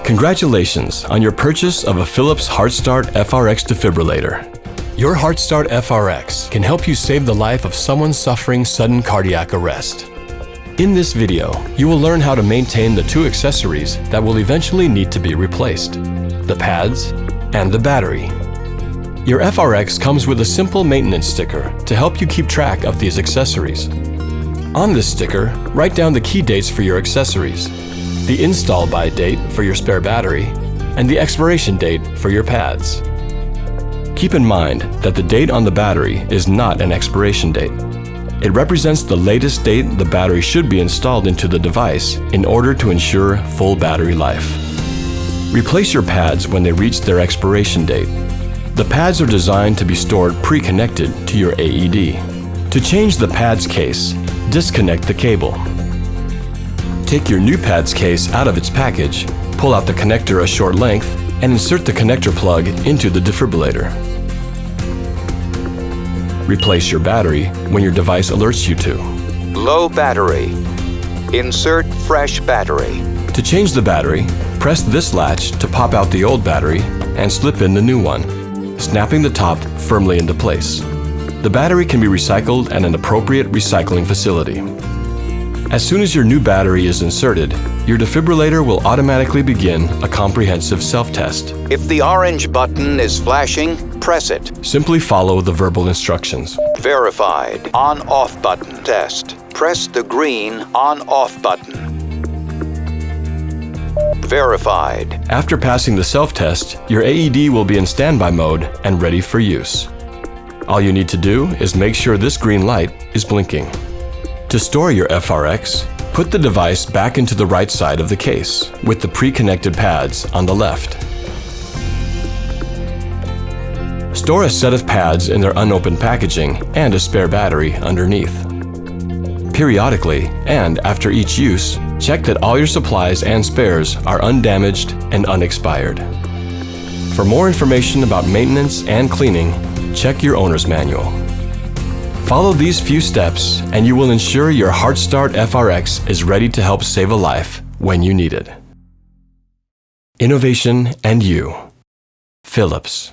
Congratulations on your purchase of a Philips Heartstart FRx defibrillator. Your Heartstart FRx can help you save the life of someone suffering sudden cardiac arrest. In this video, you will learn how to maintain the two accessories that will eventually need to be replaced: the pads and the battery. Your FRx comes with a simple maintenance sticker to help you keep track of these accessories. On this sticker, write down the key dates for your accessories, the install by date for your spare battery, and the expiration date for your pads. Keep in mind that the date on the battery is not an expiration date. It represents the latest date the battery should be installed into the device in order to ensure full battery life. Replace your pads when they reach their expiration date. The pads are designed to be stored pre-connected to your AED. To change the pads case, disconnect the cable. Take your new pads case out of its package, pull out the connector a short length, and insert the connector plug into the defibrillator. Replace your battery when your device alerts you to. Low battery. Insert fresh battery. To change the battery, press this latch to pop out the old battery and slip in the new one, snapping the top firmly into place. The battery can be recycled at an appropriate recycling facility. As soon as your new battery is inserted, your defibrillator will automatically begin a comprehensive self-test. If the orange button is flashing, press it. Simply follow the verbal instructions. Verified. On-off button test. Press the green on-off button. Verified. After passing the self-test, your AED will be in standby mode and ready for use. All you need to do is make sure this green light is blinking. To store your FRx, put the device back into the right side of the case, with the pre-connected pads on the left. Store a set of pads in their unopened packaging and a spare battery underneath. Periodically, and after each use, check that all your supplies and spares are undamaged and unexpired. For more information about maintenance and cleaning, check your owner's manual. Follow these few steps and you will ensure your Heartstart FRx is ready to help save a life when you need it. Innovation and you. Philips.